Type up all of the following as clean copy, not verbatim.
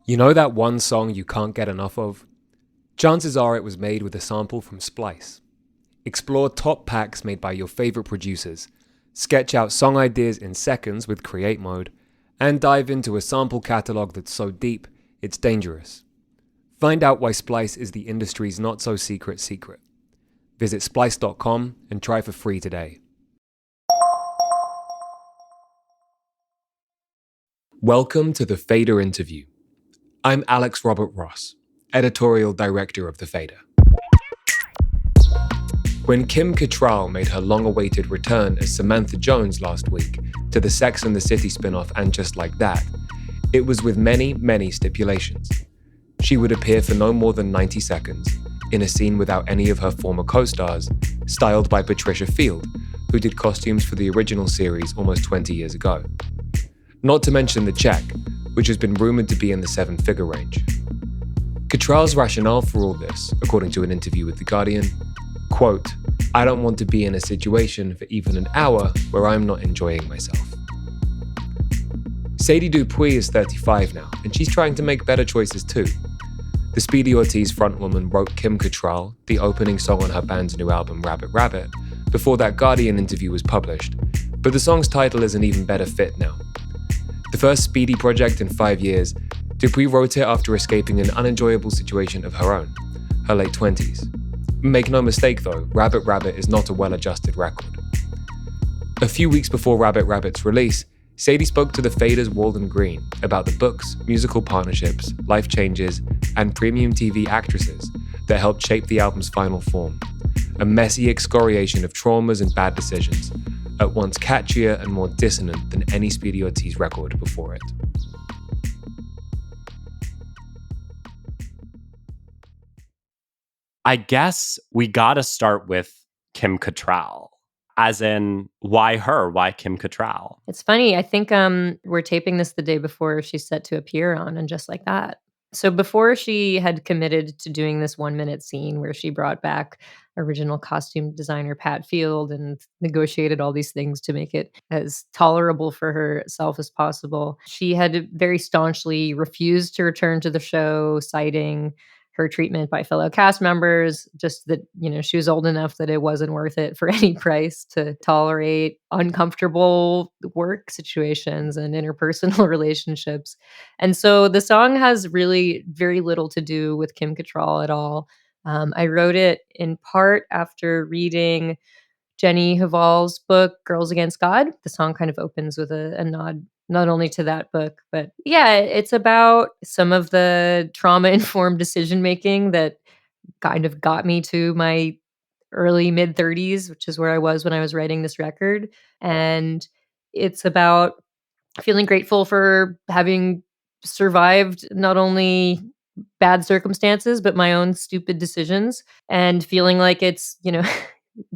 You know that one song you can't get enough of? Chances are it was made with a sample from Splice. Explore top packs made by your favorite producers, sketch out song ideas in seconds with Create Mode, and dive into a sample catalog that's so deep, it's dangerous. Find out why Splice is the industry's not so secret secret. Visit splice.com and try for free today. Welcome to the Fader interview. I'm Alex Robert Ross, editorial director of The Fader. When Kim Cattrall made her long-awaited return as Samantha Jones last week to the Sex and the City spin-off And Just Like That, it was with many, many stipulations. She would appear for no more than 90 seconds in a scene without any of her former co-stars, styled by Patricia Field, who did costumes for the original series almost 20 years ago. Not to mention the check, which has been rumored to be in the seven-figure range. Cattrall's rationale for all this, according to an interview with The Guardian, quote, "I don't want to be in a situation for even an hour where I'm not enjoying myself." Sadie Dupuis is 35 now, and she's trying to make better choices too. The Speedy Ortiz frontwoman wrote Kim Cattrall, the opening song on her band's new album Rabbit Rabbit, before that Guardian interview was published, but the song's title is an even better fit now. The first Speedy project in 5 years, Dupuis wrote it after escaping an unenjoyable situation of her own, her late 20s. Make no mistake though, Rabbit Rabbit is not a well-adjusted record. A few weeks before Rabbit Rabbit's release, Sadie spoke to The Fader's Walden about the books, musical partnerships, life changes, and premium TV actresses that helped shape the album's final form. A messy excoriation of traumas and bad decisions, at once catchier and more dissonant than any Speedy Ortiz record before it. I guess we gotta start with Kim Cattrall. As in, why her? Why Kim Cattrall? It's funny. I think we're taping this the day before she's set to appear on And Just Like That. So before she had committed to doing this 1-minute scene where she brought back original costume designer Pat Field and negotiated all these things to make it as tolerable for herself as possible, she had very staunchly refused to return to the show, citing her treatment by fellow cast members, just that, she was old enough that it wasn't worth it for any price to tolerate uncomfortable work situations and interpersonal relationships. And so the song has really very little to do with Kim Cattrall at all. I wrote it in part after reading Jenny Haval's book, Girls Against God. The song kind of opens with a nod not only to that book, but yeah, it's about some of the trauma-informed decision-making that kind of got me to my early mid-30s, which is where I was when I was writing this record. And it's about feeling grateful for having survived not only bad circumstances, but my own stupid decisions, and feeling like it's,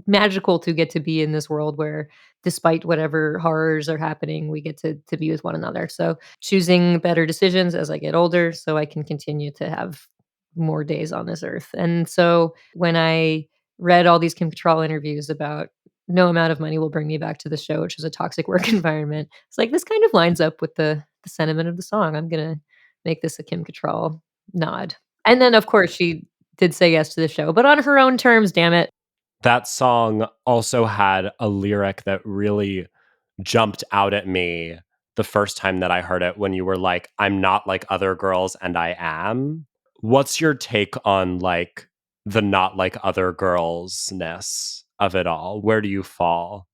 magical to get to be in this world where despite whatever horrors are happening, we get to be with one another. So choosing better decisions as I get older so I can continue to have more days on this earth. And so when I read all these Kim Cattrall interviews about no amount of money will bring me back to the show, which was a toxic work environment, it's like this kind of lines up with the sentiment of the song. I'm gonna make this a Kim Cattrall nod. And then of course she did say yes to the show, but on her own terms, damn it. That song also had a lyric that really jumped out at me the first time that I heard it, when you were like, "I'm not like other girls and I am." What's your take on like the not like other girls-ness of it all? Where do you fall?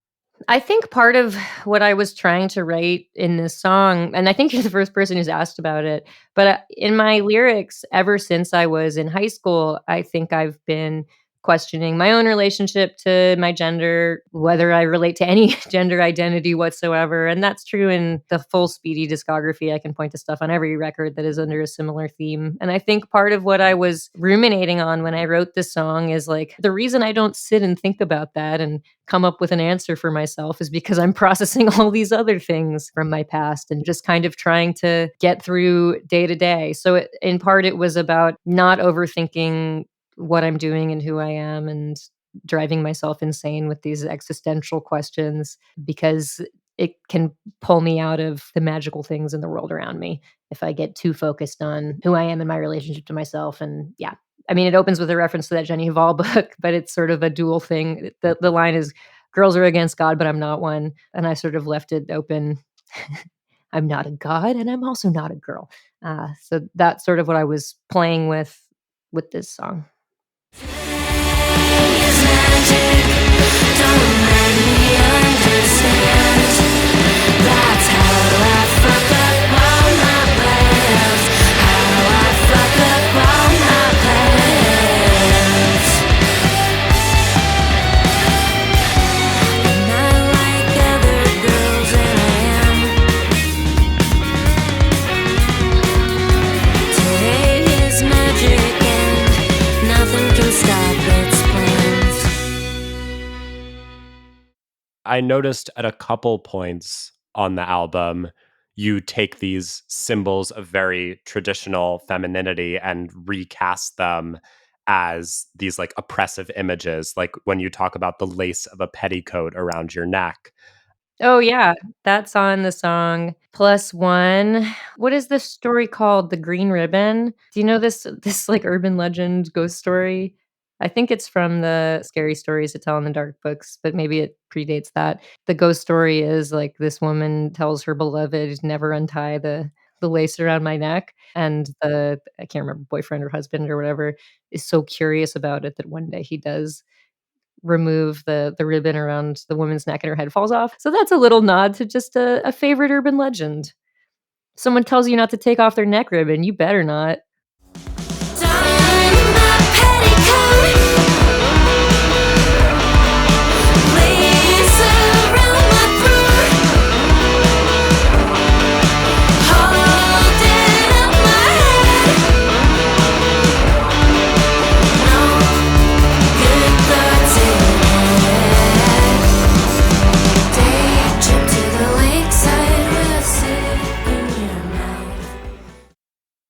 I think part of what I was trying to write in this song, and I think you're the first person who's asked about it, but in my lyrics, ever since I was in high school, I think I've been questioning my own relationship to my gender, whether I relate to any gender identity whatsoever. And that's true in the full Speedy discography. I can point to stuff on every record that is under a similar theme. And I think part of what I was ruminating on when I wrote this song is like, the reason I don't sit and think about that and come up with an answer for myself is because I'm processing all these other things from my past and just kind of trying to get through day to day. So in part, it was about not overthinking what I'm doing and who I am and driving myself insane with these existential questions, because it can pull me out of the magical things in the world around me if I get too focused on who I am in my relationship to myself. And yeah, I mean, it opens with a reference to that Jenny Hval book, but it's sort of a dual thing. The line is, "Girls are against God, but I'm not one." And I sort of left it open. I'm not a god, and I'm also not a girl. So that's sort of what I was playing with this song. I noticed at a couple points on the album, you take these symbols of very traditional femininity and recast them as these like oppressive images, like when you talk about the lace of a petticoat around your neck. Oh, yeah, that's on the song Plus One. What is this story called? The Green Ribbon? Do you know this, like, urban legend ghost story? I think it's from the Scary Stories to Tell in the Dark books, but maybe it predates that. The ghost story is, like, this woman tells her beloved, "Never untie the lace around my neck," and I can't remember, boyfriend or husband or whatever, is so curious about it that one day he does remove the ribbon around the woman's neck and her head falls off. So that's a little nod to just a favorite urban legend. Someone tells you not to take off their neck ribbon, you better not.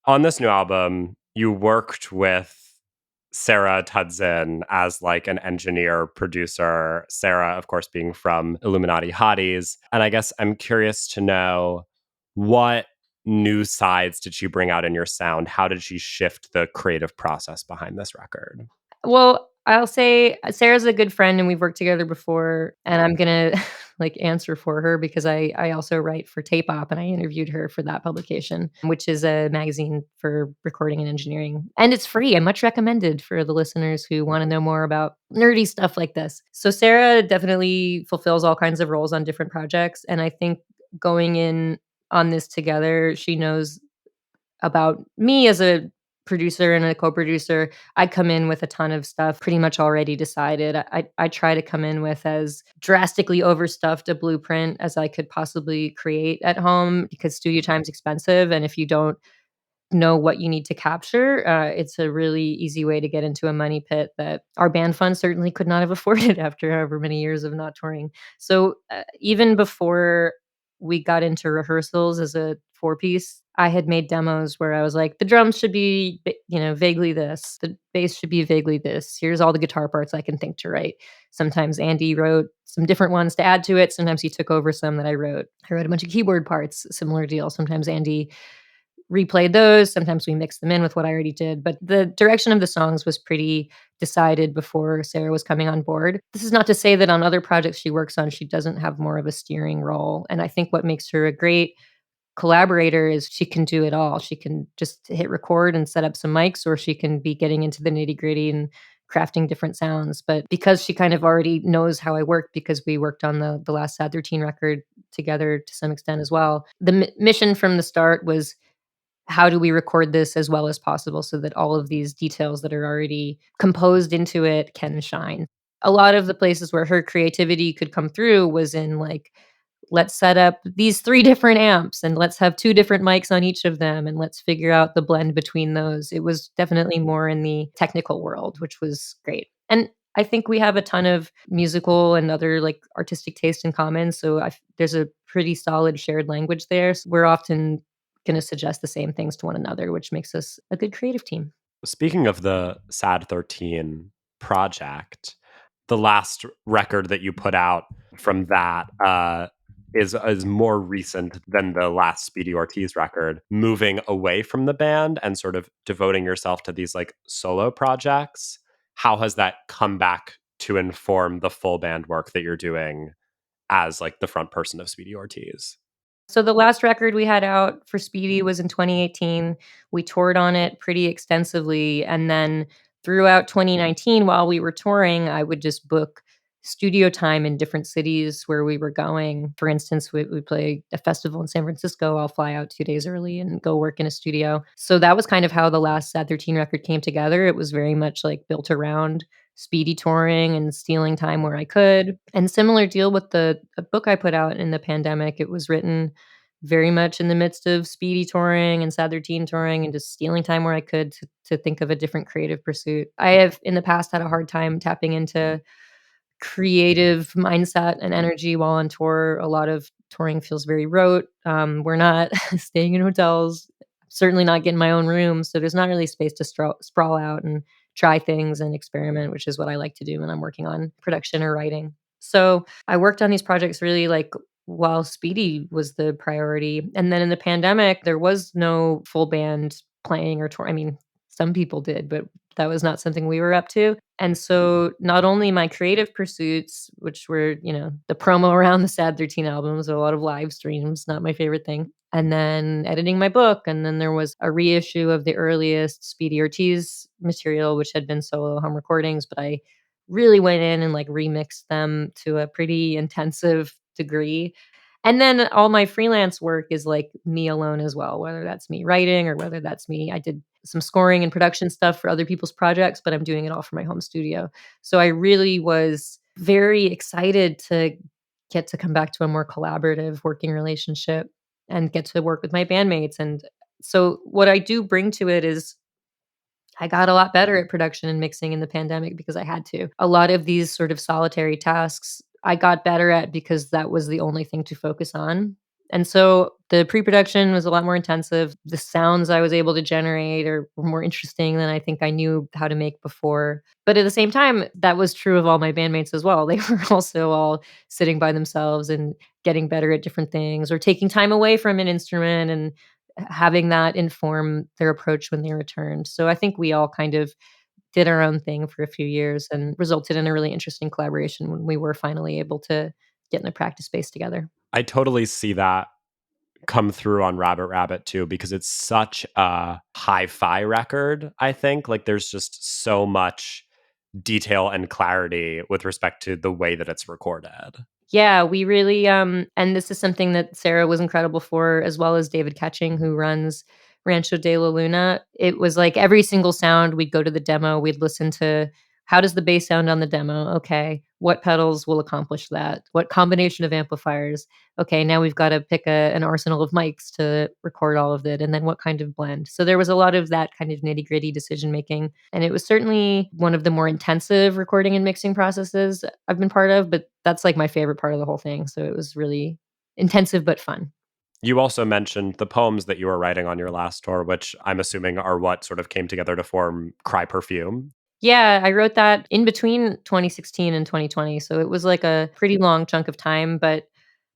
On this new album, you worked with Sarah Tudzin as like an engineer producer. Sarah, of course, being from Illuminati Hotties. And I guess I'm curious to know, what new sides did she bring out in your sound? How did she shift the creative process behind this record? Well, I'll say Sarah's a good friend and we've worked together before, and I'm gonna like answer for her because I also write for Tape Op and I interviewed her for that publication, which is a magazine for recording and engineering. And it's free and much recommended for the listeners who want to know more about nerdy stuff like this. So Sarah definitely fulfills all kinds of roles on different projects. And I think going in on this together, she knows about me as a producer and a co-producer. I come in with a ton of stuff pretty much already decided. I try to come in with as drastically overstuffed a blueprint as I could possibly create at home because studio time's expensive, and if you don't know what you need to capture, it's a really easy way to get into a money pit that our band fund certainly could not have afforded after however many years of not touring. So even before we got into rehearsals as a four-piece, I had made demos where I was like, the drums should be, vaguely this. The bass should be vaguely this. Here's all the guitar parts I can think to write. Sometimes Andy wrote some different ones to add to it. Sometimes he took over some that I wrote. I wrote a bunch of keyboard parts, similar deal. Sometimes Andy replayed those. Sometimes we mixed them in with what I already did. But the direction of the songs was pretty decided before Sarah was coming on board. This is not to say that on other projects she works on, she doesn't have more of a steering role. And I think what makes her a great collaborator is she can do it all. She can just hit record and set up some mics, or she can be getting into the nitty gritty and crafting different sounds. But because she kind of already knows how I work, because we worked on the last Sad 13 record together to some extent as well, the mission from the start was, how do we record this as well as possible so that all of these details that are already composed into it can shine? A lot of the places where her creativity could come through was in like, let's set up these 3 different amps and let's have 2 different mics on each of them and let's figure out the blend between those. It was definitely more in the technical world, which was great. And I think we have a ton of musical and other like artistic taste in common. So there's a pretty solid shared language there. So we're often going to suggest the same things to one another, which makes us a good creative team. Speaking of the Sad 13 project, the last record that you put out from that, is more recent than the last Speedy Ortiz record, moving away from the band and sort of devoting yourself to these like solo projects. How has that come back to inform the full band work that you're doing as like the front person of Speedy Ortiz? So the last record we had out for Speedy was in 2018. We toured on it pretty extensively, and then throughout 2019, while we were touring, I would just book studio time in different cities where we were going. For instance, we play a festival in San Francisco. I'll fly out 2 days early and go work in a studio. So that was kind of how the last Sad 13 record came together. It was very much like built around Speedy touring and stealing time where I could. And similar deal with the book I put out in the pandemic. It was written very much in the midst of Speedy touring and Sad 13 touring and just stealing time where I could to think of a different creative pursuit. I have in the past had a hard time tapping into creative mindset and energy while on tour. A lot of touring feels very rote. We're not staying in hotels, certainly not getting my own room. So there's not really space to sprawl out and try things and experiment, which is what I like to do when I'm working on production or writing. So I worked on these projects really like while Speedy was the priority. And then in the pandemic, there was no full band playing or tour. I mean, some people did, but that was not something we were up to. And so not only my creative pursuits, which were, the promo around the Sad 13 albums, a lot of live streams, not my favorite thing. And then editing my book. And then there was a reissue of the earliest Speedy Ortiz material, which had been solo home recordings, but I really went in and like remixed them to a pretty intensive degree. And then all my freelance work is like me alone as well, whether that's me writing or whether that's me. I did some scoring and production stuff for other people's projects, but I'm doing it all for my home studio. So I really was very excited to get to come back to a more collaborative working relationship and get to work with my bandmates. And so what I do bring to it is I got a lot better at production and mixing in the pandemic because I had to. A lot of these sort of solitary tasks I got better at because that was the only thing to focus on. And so the pre-production was a lot more intensive. The sounds I was able to generate were more interesting than I think I knew how to make before. But at the same time, that was true of all my bandmates as well. They were also all sitting by themselves and getting better at different things or taking time away from an instrument and having that inform their approach when they returned. So I think we all kind of did our own thing for a few years and resulted in a really interesting collaboration when we were finally able to get in a practice space together. I totally see that come through on Rabbit Rabbit too, because it's such a hi-fi record, I think. Like there's just so much detail and clarity with respect to the way that it's recorded. Yeah, we really and this is something that Sarah was incredible for, as well as David Ketching, who runs Rancho de la Luna. It was like every single sound, we'd go to the demo, we'd listen to how does the bass sound on the demo? Okay. What pedals will accomplish that? What combination of amplifiers? Okay, now we've got to pick an arsenal of mics to record all of it. And then what kind of blend? So there was a lot of that kind of nitty gritty decision making. And it was certainly one of the more intensive recording and mixing processes I've been part of, but that's like my favorite part of the whole thing. So it was really intensive but fun. You also mentioned the poems that you were writing on your last tour, which I'm assuming are what sort of came together to form Cry Perfume. Yeah, I wrote that in between 2016 and 2020. So it was like a pretty long chunk of time, but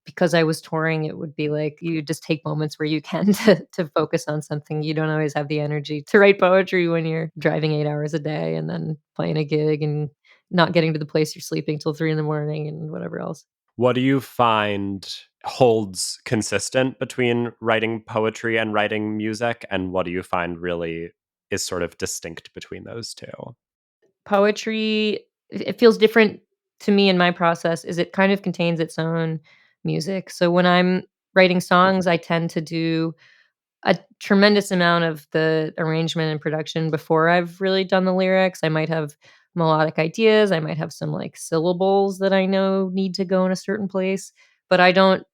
because I was touring, it would be like you just take moments where you can to focus on something. You don't always have the energy to write poetry when you're driving 8 hours a day and then playing a gig and not getting to the place you're sleeping till 3 in the morning and whatever else. What do you find holds consistent between writing poetry and writing music? And what do you find really is sort of distinct between those two? Poetry, it feels different to me in my process is it kind of contains its own music. So when I'm writing songs, I tend to do a tremendous amount of the arrangement and production before I've really done the lyrics. I might have melodic ideas, I might have some, like, syllables that I know need to go in a certain place, but I don't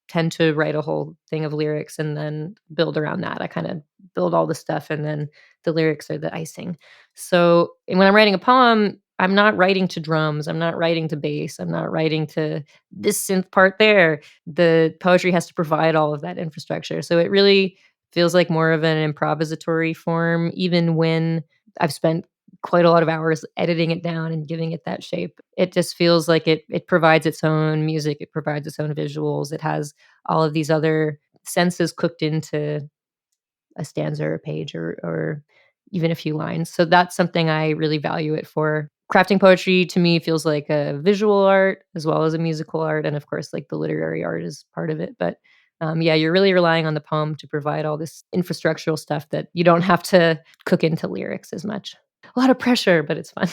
tend to write a whole thing of lyrics and then build around that. I kinda build all the stuff and then the lyrics are the icing. So, and when I'm writing a poem, I'm not writing to drums, I'm not writing to bass, I'm not writing to this synth part there. The poetry has to provide all of that infrastructure. So it really feels like more of an improvisatory form, even when I've spent quite a lot of hours editing it down and giving it that shape. It just feels like it provides its own music, it provides its own visuals, it has all of these other senses cooked into a stanza or a page or even a few lines. So that's something I really value it for. Crafting poetry to me feels like a visual art as well as a musical art, and of course, like the literary art is part of it. But yeah, you're really relying on the poem to provide all this infrastructural stuff that you don't have to cook into lyrics as much. A lot of pressure, but it's fun.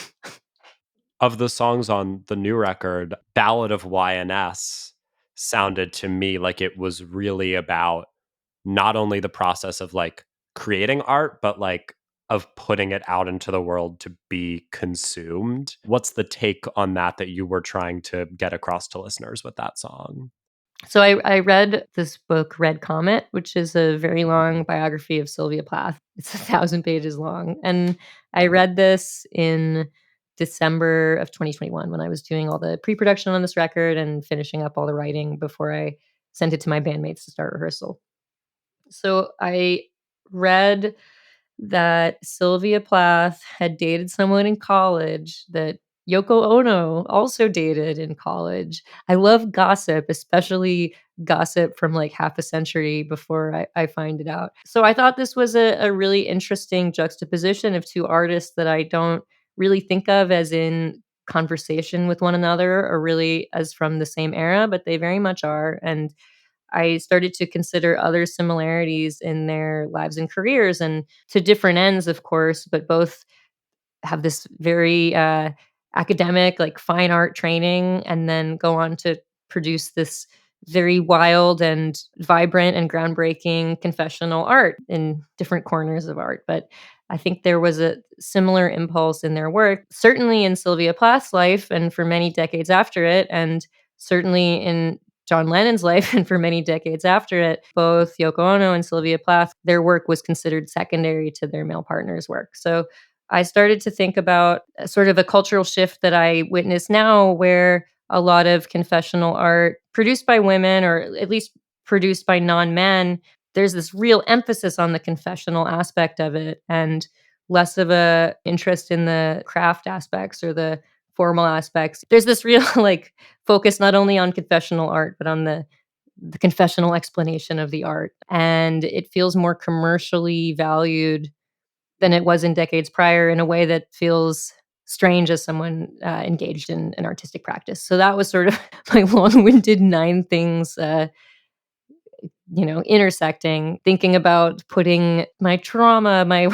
Of the songs on the new record, Ballad of YNS sounded to me like it was really about not only the process of like creating art, but like of putting it out into the world to be consumed. What's the take on that you were trying to get across to listeners with that song? So I read this book, Red Comet, which is a very long biography of Sylvia Plath. It's 1,000 pages long. And I read this in December of 2021 when I was doing all the pre-production on this record and finishing up all the writing before I sent it to my bandmates to start rehearsal. So I read that Sylvia Plath had dated someone in college that Yoko Ono also dated in college. I love gossip, especially gossip from like half a century before I find it out. So I thought this was a really interesting juxtaposition of two artists that I don't really think of as in conversation with one another or really as from the same era, but they very much are. And I started to consider other similarities in their lives and careers and to different ends, of course, but both have this very academic, like fine art training, and then go on to produce this very wild and vibrant and groundbreaking confessional art in different corners of art. But I think there was a similar impulse in their work, certainly in Sylvia Plath's life and for many decades after it, and certainly in John Lennon's life and for many decades after it. Both Yoko Ono and Sylvia Plath, their work was considered secondary to their male partner's work. So I started to think about sort of a cultural shift that I witness now where a lot of confessional art produced by women or at least produced by non-men, there's this real emphasis on the confessional aspect of it and less of a interest in the craft aspects or the formal aspects. There's this real like focus not only on confessional art but on the confessional explanation of the art, and it feels more commercially valued than it was in decades prior in a way that feels strange as someone engaged in an artistic practice. So that was sort of my long-winded 9 things, intersecting, thinking about putting my trauma, my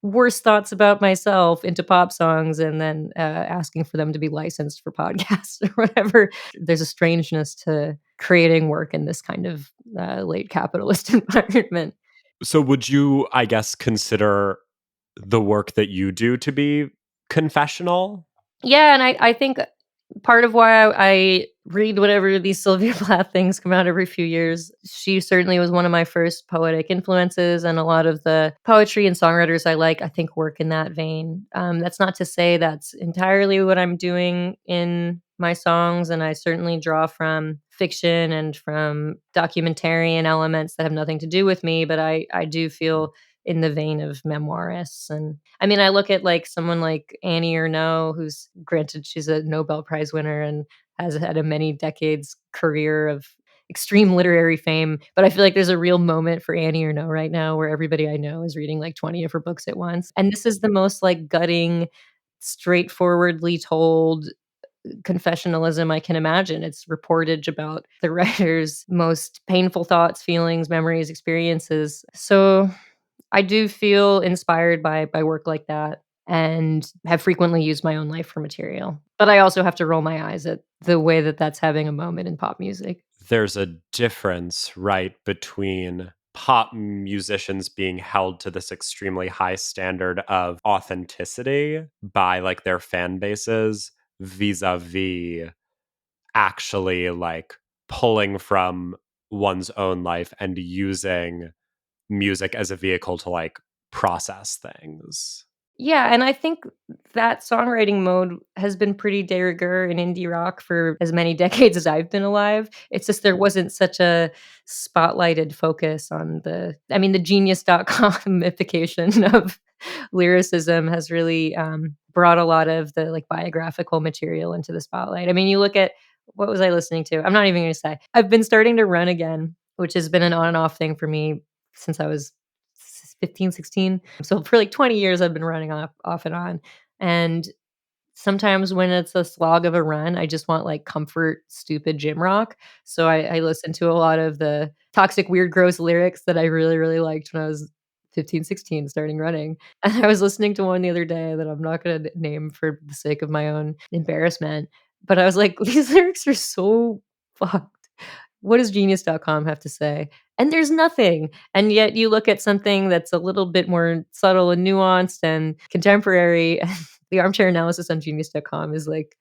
worst thoughts about myself into pop songs and then asking for them to be licensed for podcasts or whatever. There's a strangeness to creating work in this kind of late capitalist environment. So would you, I guess, consider the work that you do to be confessional? Yeah, and I think part of why I read whatever these Sylvia Plath things come out every few years, she certainly was one of my first poetic influences, and a lot of the poetry and songwriters I like, I think, work in that vein. That's not to say that's entirely what I'm doing in my songs, and I certainly draw from fiction and from documentarian elements that have nothing to do with me, but I do feel in the vein of memoirists. And I mean, I look at like someone like Annie Ernaux, who's granted she's a Nobel Prize winner and has had a many decades career of extreme literary fame. But I feel like there's a real moment for Annie Ernaux right now where everybody I know is reading like 20 of her books at once. And this is the most like gutting, straightforwardly told confessionalism I can imagine. It's reportage about the writer's most painful thoughts, feelings, memories, experiences. So I do feel inspired by work like that and have frequently used my own life for material. But I also have to roll my eyes at the way that that's having a moment in pop music. There's a difference, right, between pop musicians being held to this extremely high standard of authenticity by like their fan bases vis-a-vis actually like pulling from one's own life and using music as a vehicle to like process things. Yeah, and I think that songwriting mode has been pretty de rigueur in indie rock for as many decades as I've been alive. It's just there wasn't such a spotlighted focus on the genius.com-ification of lyricism has really, brought a lot of the, like, biographical material into the spotlight. I mean, you look at what was I listening to? I'm not even gonna say. I've been starting to run again, which has been an on and off thing for me since I was 15, 16. So for like 20 years, I've been running off and on. And sometimes when it's a slog of a run, I just want like comfort, stupid gym rock. So I listen to a lot of the toxic, weird, gross lyrics that I really, really liked when I was 15, 16, starting running. And I was listening to one the other day that I'm not going to name for the sake of my own embarrassment. But I was like, these lyrics are so fucked. What does genius.com have to say? And there's nothing. And yet you look at something that's a little bit more subtle and nuanced and contemporary. The armchair analysis on genius.com is like,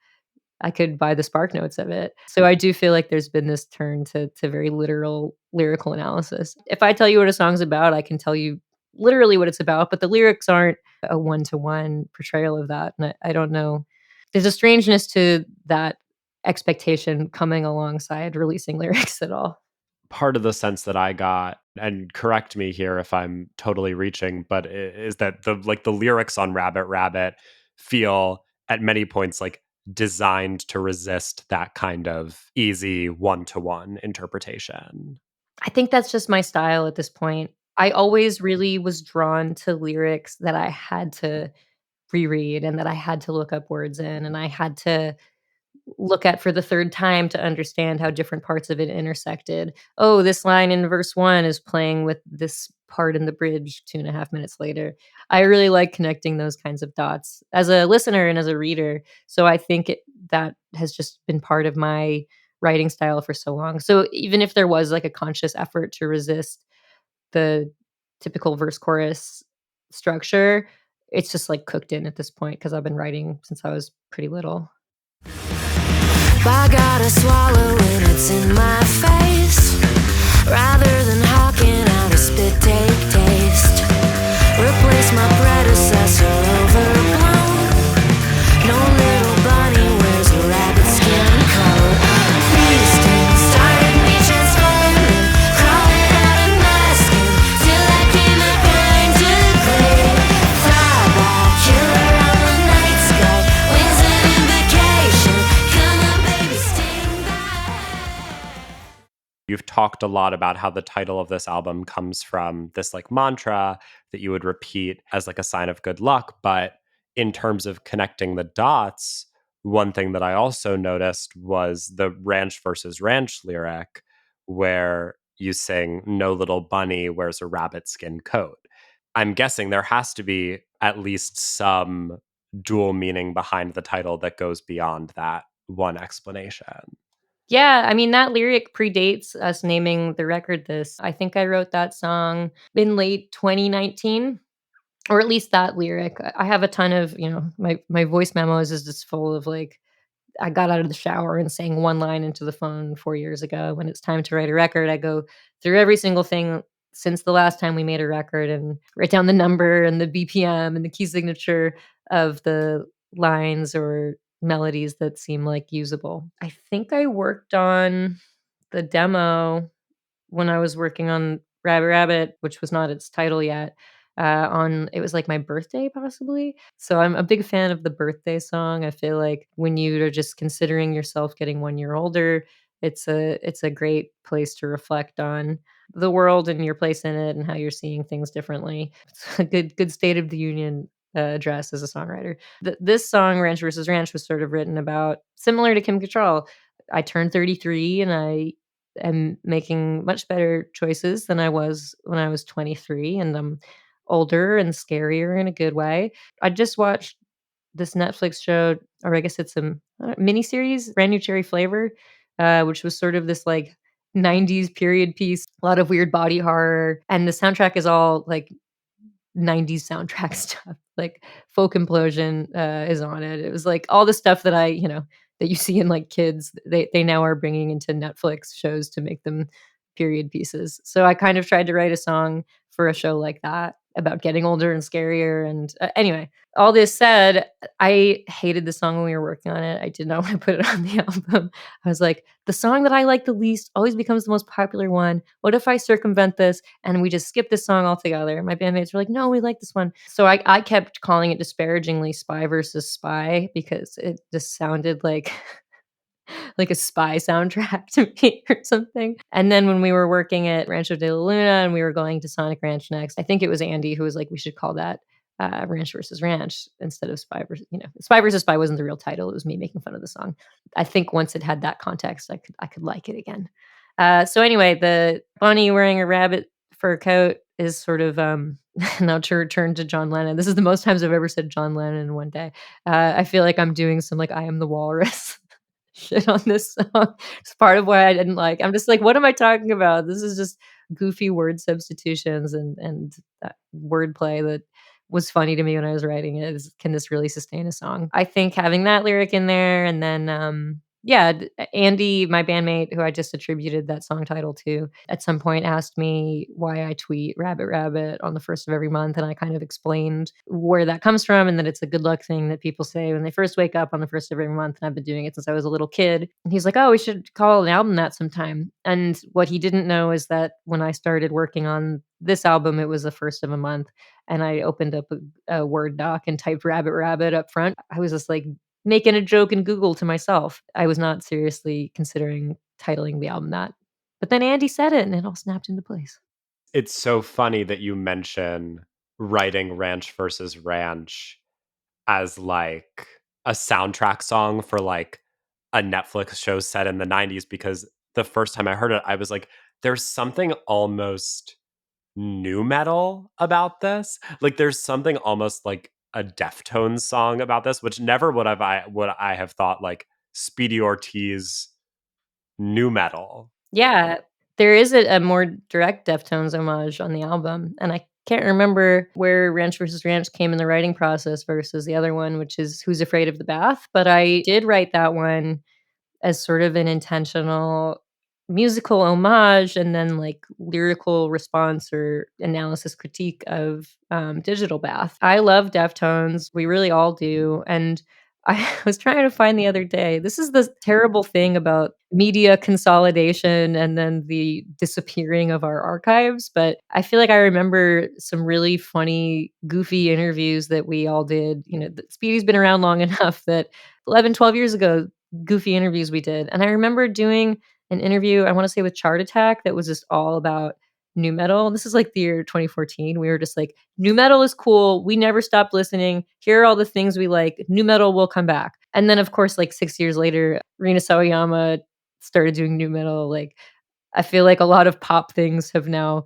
I could buy the spark notes of it. So I do feel like there's been this turn to very literal lyrical analysis. If I tell you what a song's about, I can tell you literally what it's about, but the lyrics aren't a one-to-one portrayal of that. And I don't know. There's a strangeness to that expectation coming alongside releasing lyrics at all. Part of the sense that I got, and correct me here if I'm totally reaching, but is that the lyrics on Rabbit Rabbit feel at many points like designed to resist that kind of easy one-to-one interpretation. I think that's just my style at this point. I always really was drawn to lyrics that I had to reread and that I had to look up words in, and I had to look at for the 3rd time to understand how different parts of it intersected. Oh, this line in verse 1 is playing with this part in the bridge 2.5 minutes later. I really like connecting those kinds of dots as a listener and as a reader. So I think that has just been part of my writing style for so long. So even if there was like a conscious effort to resist the typical verse chorus structure, it's just like cooked in at this point because I've been writing since I was pretty little. I gotta swallow when it's in my face, rather than hawking out a spit take taste. Replace my predecessor overblown. No little bunny wears a rabbit skin coat. Feasting started me transforming, crawling out of my skin till I came up behind to clear. Flyby killer on the night sky, wings an invocation. Come on, baby, sting back. You've talked a lot about how the title of this album comes from this like mantra that you would repeat as like a sign of good luck. But in terms of connecting the dots, one thing that I also noticed was the ranch versus ranch lyric where you sing, "No little bunny wears a rabbit skin coat." I'm guessing there has to be at least some dual meaning behind the title that goes beyond that one explanation. Yeah, I mean, that lyric predates us naming the record this. I think I wrote that song in late 2019, or at least that lyric. I have a ton of, my voice memos is just full of like, I got out of the shower and sang one line into the phone 4 years ago. When it's time to write a record, I go through every single thing since the last time we made a record and write down the number and the BPM and the key signature of the lines or melodies that seem like usable. I think I worked on the demo when I was working on Rabbit Rabbit, which was not its title yet, on it was like my birthday possibly. So I'm a big fan of the birthday song. I feel like when you are just considering yourself getting 1 year older, it's a great place to reflect on the world and your place in it and how you're seeing things differently. It's a good state of the union address as a songwriter. This song Ranch versus Ranch was sort of written about similar to Kim Cattrall. I turned 33 and I am making much better choices than I was when I was 23, and I'm older and scarier in a good way. I just watched this Netflix show, or I guess it's a miniseries, Brand New Cherry Flavor, which was sort of this like 90s period piece, a lot of weird body horror, and the soundtrack is all like 90s soundtrack stuff. Like Folk Implosion is on it. It was like all the stuff that that you see in like kids, they now are bringing into Netflix shows to make them period pieces. So I kind of tried to write a song for a show like that. about getting older and scarier. And anyway, all this said, I hated the song when we were working on it. I did not want to put it on the album. I was like, the song that I like the least always becomes the most popular one. What if I circumvent this and we just skip this song altogether? My bandmates were like, no, we like this one. So I kept calling it disparagingly Spy versus Spy because it just sounded like like a spy soundtrack to me or something. And then when we were working at Rancho de la Luna and we were going to Sonic Ranch next, I think it was Andy who was like, we should call that Ranch versus Ranch instead of Spy versus, Spy versus Spy wasn't the real title. It was me making fun of the song. I think once it had that context, I could like it again. So anyway, the bunny wearing a rabbit fur coat is sort of now to return to John Lennon. This is the most times I've ever said John Lennon in one day. I feel like I'm doing some like I Am the Walrus shit on this song. It's part of why I didn't like. I'm just like, what am I talking about? This is just goofy word substitutions and that wordplay that was funny to me when I was writing it. Can this really sustain a song? I think having that lyric in there, and then Andy, my bandmate, who I just attributed that song title to, at some point asked me why I tweet Rabbit Rabbit on the first of every month. And I kind of explained where that comes from and that it's a good luck thing that people say when they first wake up on the first of every month. And I've been doing it since I was a little kid. And he's like, oh, we should call an album that sometime. And what he didn't know is that when I started working on this album, it was the first of a month. And I opened up a Word doc and typed Rabbit Rabbit up front. I was just like, making a joke in Google to myself. I was not seriously considering titling the album that. But then Andy said it and it all snapped into place. It's so funny that you mention writing Ranch versus Ranch as like a soundtrack song for like a Netflix show set in the 90s, because the first time I heard it, I was like, there's something almost new metal about this. Like there's something almost like a Deftones song about this, which never would I have thought like Speedy Ortiz new metal. Yeah, there is a more direct Deftones homage on the album, and I can't remember where Ranch versus Ranch came in the writing process versus the other one, which is Who's Afraid of the Bath, but I did write that one as sort of an intentional musical homage and then like lyrical response or analysis critique of Digital Bath. I love Deftones. We really all do. And I was trying to find the other day. This is the terrible thing about media consolidation and then the disappearing of our archives. But I feel like I remember some really funny, goofy interviews that we all did. Speedy's been around long enough that 11, 12 years ago, goofy interviews we did. And I remember doing an interview, I want to say with Chart Attack, that was just all about new metal. This is like the year 2014. We were just like, new metal is cool. We never stopped listening. Here are all the things we like. New metal will come back. And then, of course, like 6 years later, Rina Sawayama started doing new metal. Like, I feel like a lot of pop things have now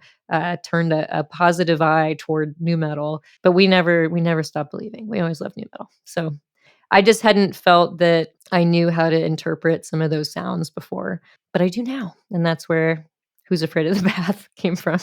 turned a positive eye toward new metal, but we never stopped believing. We always loved new metal. So I just hadn't felt that I knew how to interpret some of those sounds before, but I do now. And that's where Who's Afraid of the Bath came from.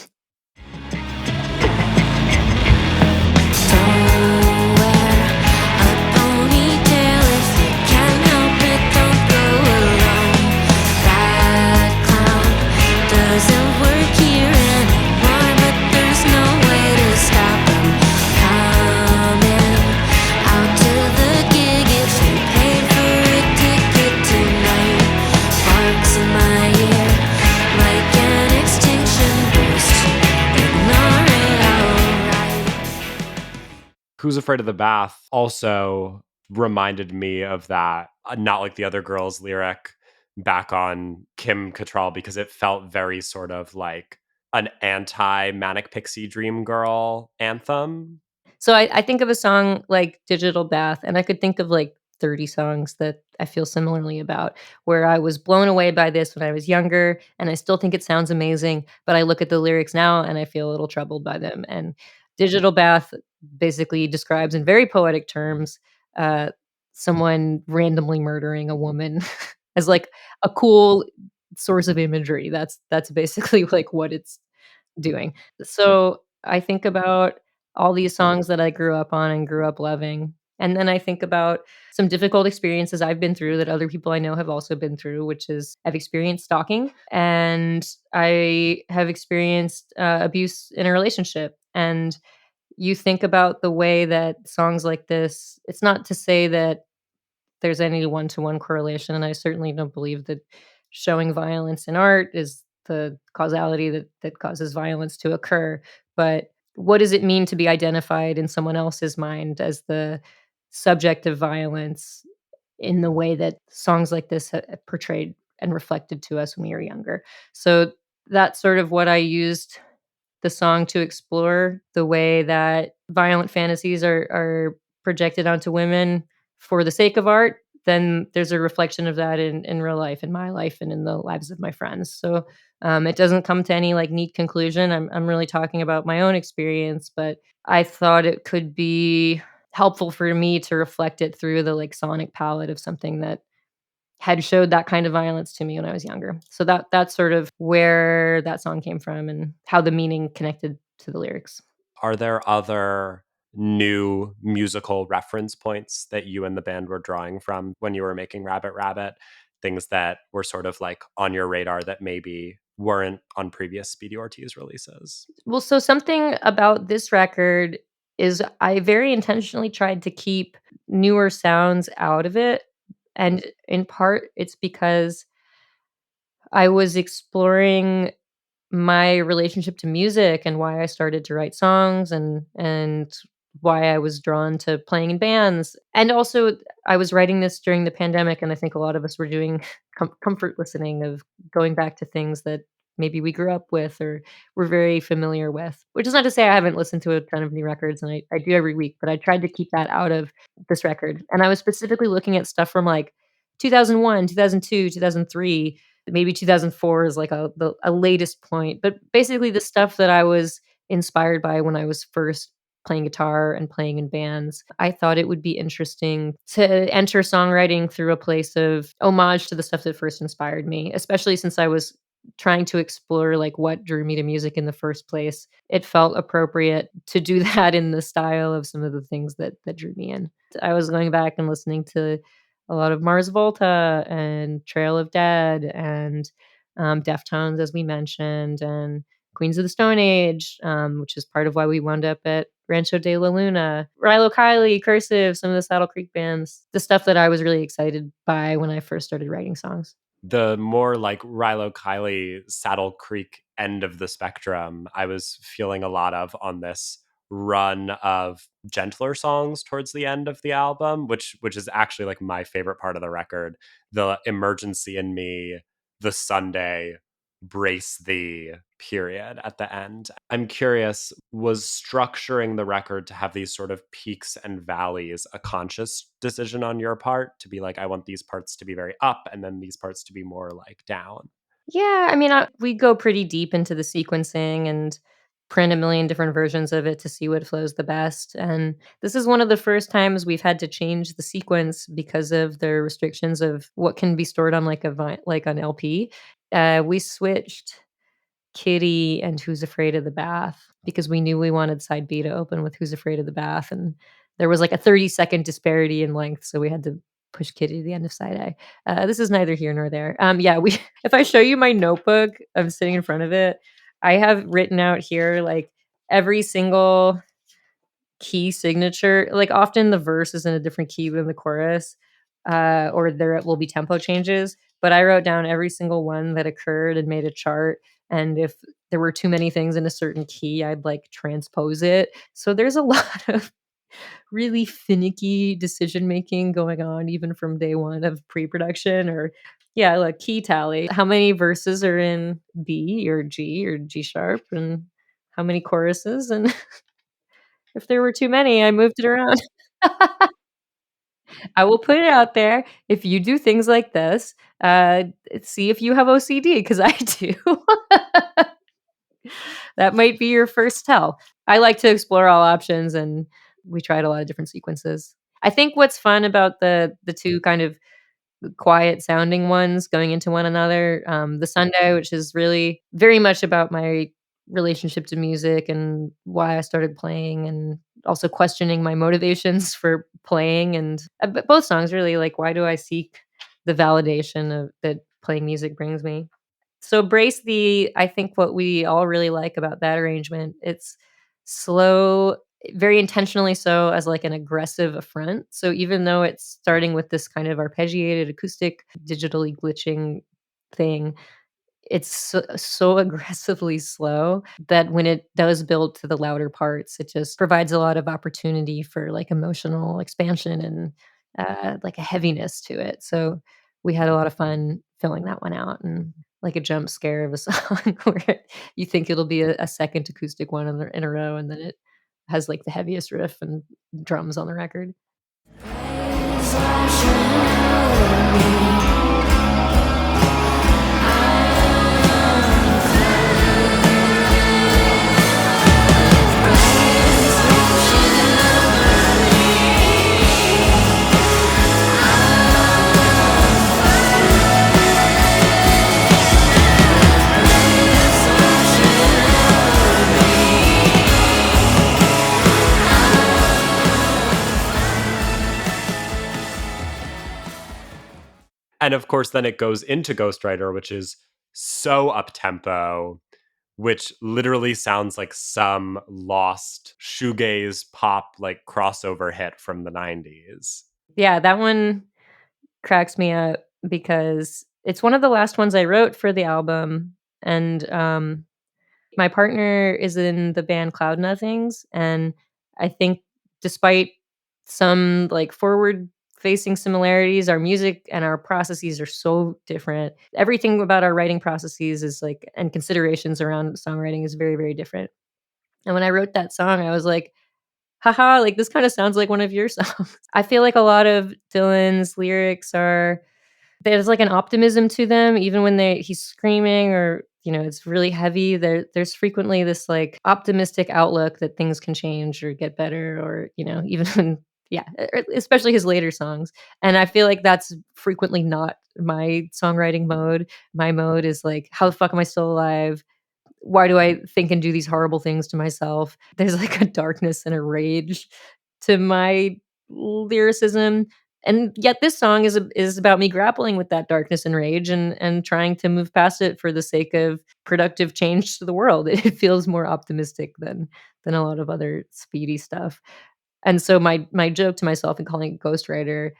Who's Afraid of the Bath also reminded me of that Not Like the Other Girls lyric back on Kim Cattrall, because it felt very sort of like an anti-Manic Pixie Dream Girl anthem. So I think of a song like Digital Bath, and I could think of like 30 songs that I feel similarly about, where I was blown away by this when I was younger, and I still think it sounds amazing, but I look at the lyrics now and I feel a little troubled by them. And Digital Bath basically describes in very poetic terms someone randomly murdering a woman as like a cool source of imagery. That's basically like what it's doing. So I think about all these songs that I grew up on and grew up loving. And then I think about some difficult experiences I've been through that other people I know have also been through, which is I've experienced stalking and I have experienced abuse in a relationship. And you think about the way that songs like this, it's not to say that there's any one-to-one correlation, and I certainly don't believe that showing violence in art is the causality that causes violence to occur, but what does it mean to be identified in someone else's mind as the subject of violence in the way that songs like this portrayed and reflected to us when we were younger? So that's sort of what I used the song to explore, the way that violent fantasies are projected onto women for the sake of art. Then there's a reflection of that in real life, in my life, and in the lives of my friends. So it doesn't come to any like neat conclusion. I'm really talking about my own experience, but I thought it could be helpful for me to reflect it through the like sonic palette of something that had showed that kind of violence to me when I was younger. So that's sort of where that song came from and how the meaning connected to the lyrics. Are there other new musical reference points that you and the band were drawing from when you were making Rabbit Rabbit? Things that were sort of like on your radar that maybe weren't on previous Speedy Ortiz releases? Well, so something about this record is I very intentionally tried to keep newer sounds out of it. And in part, it's because I was exploring my relationship to music and why I started to write songs and why I was drawn to playing in bands. And also I was writing this during the pandemic, and I think a lot of us were doing comfort listening of going back to things that maybe we grew up with or were very familiar with. Which is not to say I haven't listened to a ton of new records, and I do every week, but I tried to keep that out of this record. And I was specifically looking at stuff from like 2001, 2002, 2003, maybe 2004 is like a latest point, but basically the stuff that I was inspired by when I was first playing guitar and playing in bands. I thought it would be interesting to enter songwriting through a place of homage to the stuff that first inspired me, especially since I was trying to explore like what drew me to music in the first place. It felt appropriate to do that in the style of some of the things that drew me in. I was going back and listening to a lot of Mars Volta and Trail of Dead and Deftones, as we mentioned, and Queens of the Stone Age, which is part of why we wound up at Rancho de la Luna, Rilo Kiley, Cursive, some of the Saddle Creek bands, the stuff that I was really excited by when I first started writing songs. The more like Rilo Kiley, Saddle Creek end of the spectrum, I was feeling a lot of on this run of gentler songs towards the end of the album, which is actually like my favorite part of the record. The Emergency in Me, The Sunday, Brace Thee period at the end. I'm curious, was structuring the record to have these sort of peaks and valleys a conscious decision on your part to be like, I want these parts to be very up and then these parts to be more like down? Yeah, I mean, we go pretty deep into the sequencing and print a million different versions of it to see what flows the best. And this is one of the first times we've had to change the sequence because of the restrictions of what can be stored on like like an LP. We switched Kitty and Who's Afraid of the Bath because we knew we wanted side B to open with Who's Afraid of the Bath, and there was like a 30-second disparity in length, so we had to push Kitty to the end of side A. This is neither here nor there. Yeah, we if I show you my notebook, I'm sitting in front of it, I have written out here, like, every single key signature. Like, often the verse is in a different key than the chorus, or there will be tempo changes, but I wrote down every single one that occurred and made a chart, and if there were too many things in a certain key, I'd, like, transpose it. So there's a lot of really finicky decision making going on even from day one of pre-production or yeah, like key tally. How many verses are in B or G sharp, and how many choruses, and if there were too many, I moved it around. I will put it out there. If you do things like this, see if you have OCD because I do. That might be your first tell. I like to explore all options, and we tried a lot of different sequences. I think what's fun about the two kind of quiet sounding ones going into one another, the Sunday, which is really very much about my relationship to music and why I started playing, and also questioning my motivations for playing, and but both songs really, like, why do I seek the validation of that playing music brings me? So Brace the I think what we all really like about that arrangement, it's slow, very intentionally so, as like an aggressive affront. So even though it's starting with this kind of arpeggiated acoustic, digitally glitching thing, it's so aggressively slow that when it does build to the louder parts, it just provides a lot of opportunity for like emotional expansion and like a heaviness to it. So we had a lot of fun filling that one out, and like a jump scare of a song where you think it'll be a second acoustic one in a row, and then it has like the heaviest riff and drums on the record. And of course, then it goes into Ghostwriter, which is so up-tempo, which literally sounds like some lost shoegaze pop like crossover hit from the 90s. Yeah, that one cracks me up because it's one of the last ones I wrote for the album, and my partner is in the band Cloud Nothings, and I think despite some like forward facing similarities, our music and our processes are so different. Everything about our writing processes is like, and considerations around songwriting is very, very different. And when I wrote that song, I was like, haha, like this kind of sounds like one of your songs. I feel like a lot of Dylan's lyrics are, there's like an optimism to them, even when he's screaming or, it's really heavy. There's frequently this like optimistic outlook that things can change or get better, or, even when, yeah, especially his later songs. And I feel like that's frequently not my songwriting mode. My mode is like, how the fuck am I still alive? Why do I think and do these horrible things to myself? There's like a darkness and a rage to my lyricism. And yet this song is about me grappling with that darkness and rage, and trying to move past it for the sake of productive change to the world. It feels more optimistic than a lot of other Speedy stuff. And so my joke to myself in calling it Ghostwriter,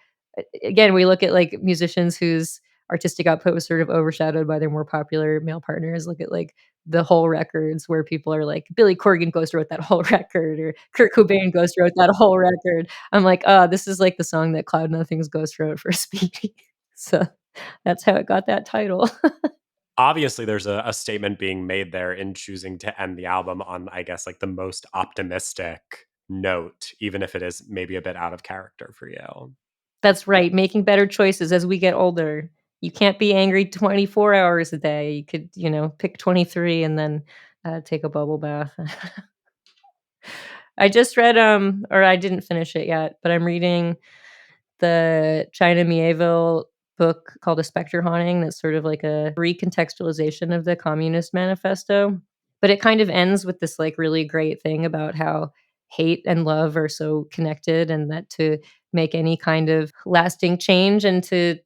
again, we look at like musicians whose artistic output was sort of overshadowed by their more popular male partners. Look at like the whole records where people are like, Billy Corgan ghost wrote that whole record, or Kurt Cobain ghost wrote that whole record. I'm like, oh, this is like the song that Cloud Nothings ghost wrote for Speedy. So that's how it got that title. Obviously, there's a statement being made there in choosing to end the album on, I guess, like the most optimistic note, even if it is maybe a bit out of character for you. That's right. Making better choices as we get older. You can't be angry 24 hours a day. You could, pick 23 and then take a bubble bath. I just read, or I didn't finish it yet, but I'm reading the China Mieville book called A Spectre Haunting. That's sort of like a recontextualization of the Communist Manifesto. But it kind of ends with this like really great thing about how hate and love are so connected, and that to make any kind of lasting change and to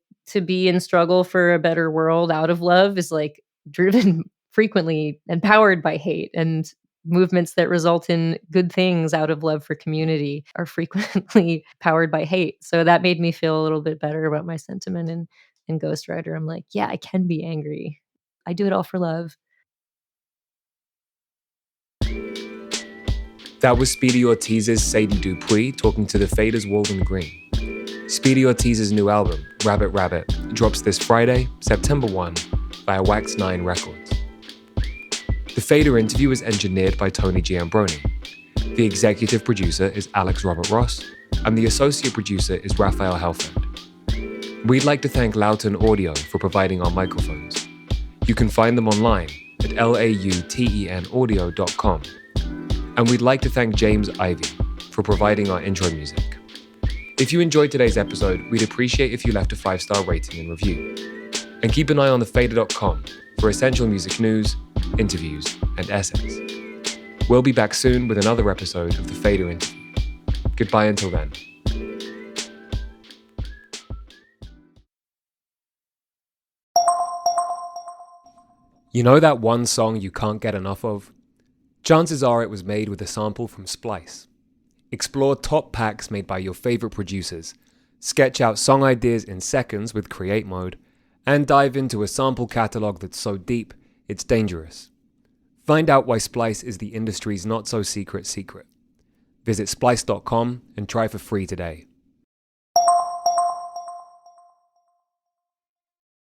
be in struggle for a better world out of love is like driven frequently and powered by hate, and movements that result in good things out of love for community are frequently powered by hate. So that made me feel a little bit better about my sentiment in Ghostwriter. I'm like, yeah, I can be angry. I do it all for love. That was Speedy Ortiz's Sadie Dupuis talking to the Faders' Walden Green. Speedy Ortiz's new album, Rabbit Rabbit, drops this Friday, September 1, via Wax 9 Records. The Fader interview is engineered by Tony Giambroni. The executive producer is Alex Robert Ross, and the associate producer is Raphael Helfand. We'd like to thank Loughton Audio for providing our microphones. You can find them online at lautenaudio.com. And we'd like to thank James Ivey for providing our intro music. If you enjoyed today's episode, we'd appreciate if you left a 5-star rating and review. And keep an eye on thefader.com for essential music news, interviews, and essays. We'll be back soon with another episode of The Fader Interview. Goodbye until then. You know that one song you can't get enough of? Chances are it was made with a sample from Splice. Explore top packs made by your favorite producers, sketch out song ideas in seconds with Create Mode, and dive into a sample catalog that's so deep, it's dangerous. Find out why Splice is the industry's not-so-secret secret. Visit splice.com and try for free today.